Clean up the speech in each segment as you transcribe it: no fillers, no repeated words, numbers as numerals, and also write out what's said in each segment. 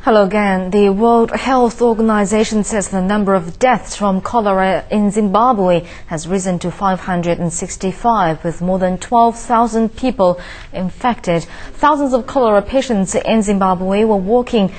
Hello again. The World Health Organization says the number of deaths from cholera in Zimbabwe has risen to 565, with more than 12,000 people infected. Thousands of cholera patients in Zimbabwe were walking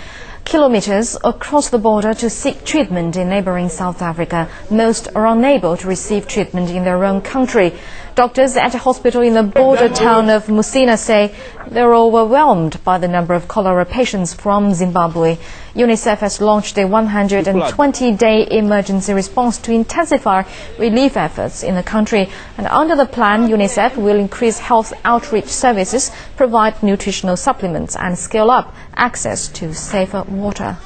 kilometers across the border to seek treatment in neighboring South Africa. Most are unable to receive treatment in their own country. Doctors at a hospital in the border town of Musina say they're overwhelmed by the number of cholera patients from Zimbabwe. UNICEF has launched a 120-day emergency response to intensify relief efforts in the country. And under the plan, UNICEF will increase health outreach services, provide nutritional supplements, and scale up access to safer water.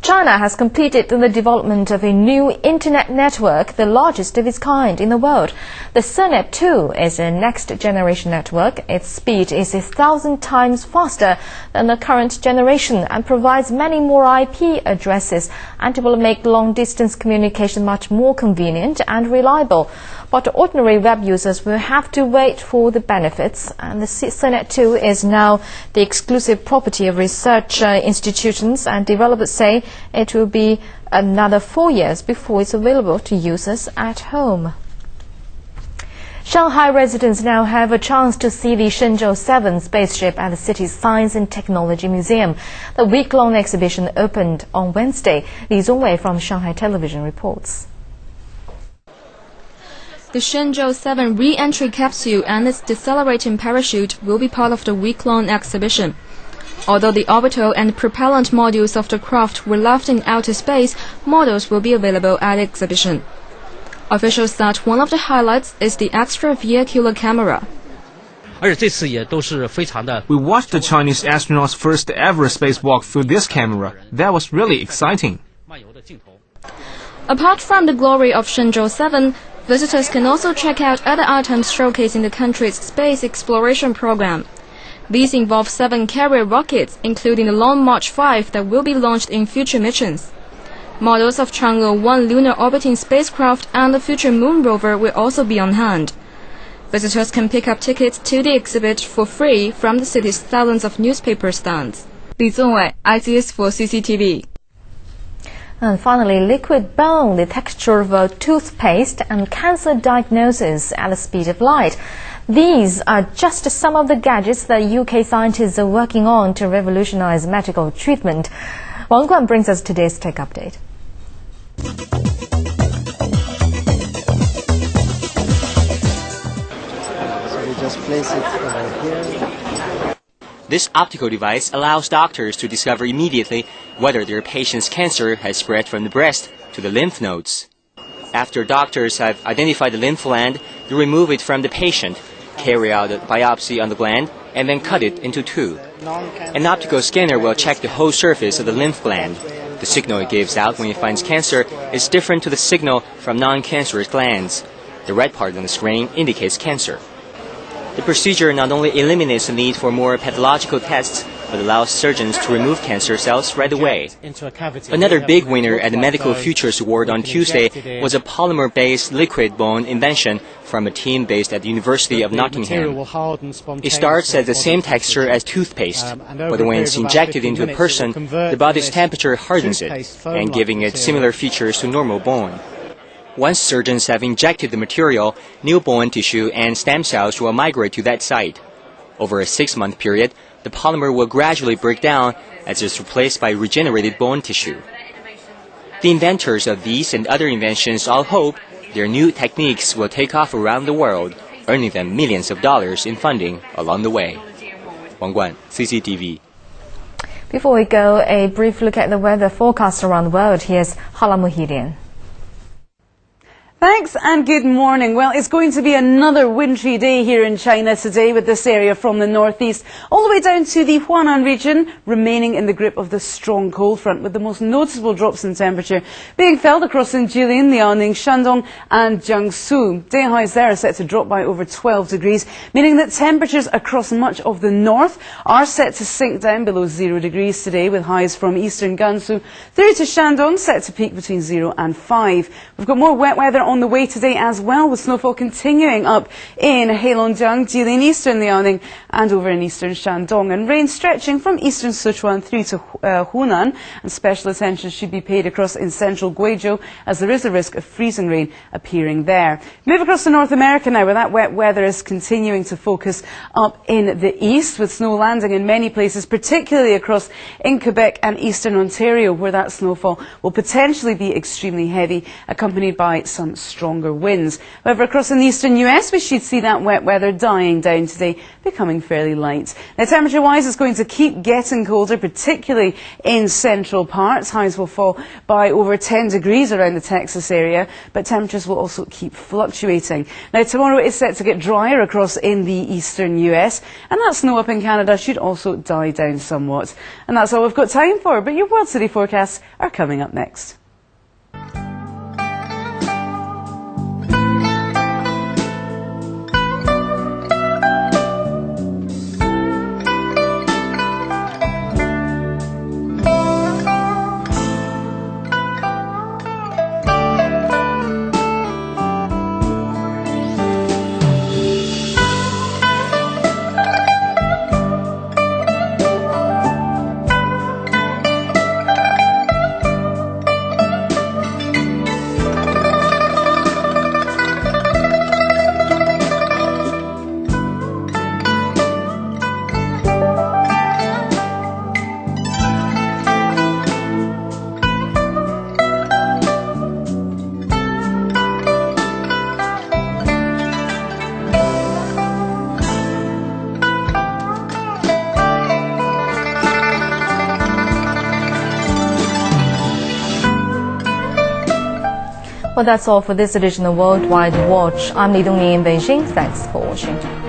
China has completed the development of a new internet network, the largest of its kind in the world. The SINET-2 is a next-generation network. Its speed is 1,000 times faster than the current generation and provides many more IP addresses, and it will make long-distance communication much more convenient and reliable. But ordinary web users will have to wait for the benefits, and the SINET-2 is now the exclusive property of research institutions, and developers say it will be another 4 years before it's available to users at home. Shanghai residents now have a chance to see the Shenzhou 7 spaceship at the city's Science and Technology Museum. The week-long exhibition opened on Wednesday. Li Zongwei from Shanghai Television reports. The Shenzhou 7 re-entry capsule and its decelerating parachute will be part of the week-long exhibition. Although the orbital and propellant modules of the craft were left in outer space, models will be available at the exhibition. Officials said one of the highlights is the extravehicular camera. We watched the Chinese astronauts' first ever spacewalk through this camera. That was really exciting. Apart from the glory of Shenzhou 7, visitors can also check out other items showcasing the country's space exploration program. These involve 7 carrier rockets, including the Long March 5 that will be launched in future missions. Models of Chang'e 1 lunar orbiting spacecraft and the future moon rover will also be on hand. Visitors can pick up tickets to the exhibit for free from the city's thousands of newspaper stands. Li Zongwei, ICS for CCTV. And finally, liquid bone, the texture of a toothpaste, and cancer diagnosis at the speed of light. These are just some of the gadgets that UK scientists are working on to revolutionize medical treatment. Wang Guan brings us today's tech update. So we just place it over here. This optical device allows doctors to discover immediately whether their patient's cancer has spread from the breast to the lymph nodes. After doctors have identified the lymph gland, they remove it from the patient, carry out a biopsy on the gland, and then cut it into 2. An optical scanner will check the whole surface of the lymph gland. The signal it gives out when it finds cancer is different to the signal from non-cancerous glands. The red part on the screen indicates cancer. The procedure not only eliminates the need for more pathological tests, but allows surgeons to remove cancer cells right away. Another big winner at the Medical Futures Award on Tuesday was a polymer-based liquid bone invention from a team based at the University of Nottingham. It starts at the same texture as toothpaste, but when it's injected into a person, the body's temperature hardens it, and giving it similar features to normal bone. Once surgeons have injected the material, new bone tissue and stem cells will migrate to that site. Over a 6-month period, the polymer will gradually break down as it's replaced by regenerated bone tissue. The inventors of these and other inventions all hope their new techniques will take off around the world, earning them millions of dollars in funding along the way. Wang Guan, CCTV. Before we go, a brief look at the weather forecast around the world. Here's Hala Muhyiddin. Thanks and good morning. Well, it's going to be another wintry day here in China today, with this area from the northeast all the way down to the Huanan region remaining in the grip of the strong cold front, with the most noticeable drops in temperature being felt across in Jilin, Liaoning, Shandong and Jiangsu. Day highs there are set to drop by over 12 degrees, meaning that temperatures across much of the north are set to sink down below 0 degrees today, with highs from eastern Gansu through to Shandong set to peak between 0 and 5. We've got more wet weather on the way today as well, with snowfall continuing up in Heilongjiang, Jilin, eastern Liaoning and over in eastern Shandong, and rain stretching from eastern Sichuan through to Hunan, and special attention should be paid across in central Guizhou as there is a risk of freezing rain appearing there. Move across to North America now, where that wet weather is continuing to focus up in the east, with snow landing in many places, particularly across in Quebec and eastern Ontario, where that snowfall will potentially be extremely heavy, accompanied by some stronger winds. However, across in the eastern US, we should see that wet weather dying down today, becoming fairly light. Now, temperature-wise, it's going to keep getting colder, particularly in central parts. Highs will fall by over 10 degrees around the Texas area, but temperatures will also keep fluctuating. Now, tomorrow is set to get drier across in the eastern US, and that snow up in Canada should also die down somewhat. And that's all we've got time for, but your World City forecasts are coming up next. Well, that's all for this edition of Worldwide Watch. I'm Li Dongling in Beijing. Thanks for watching.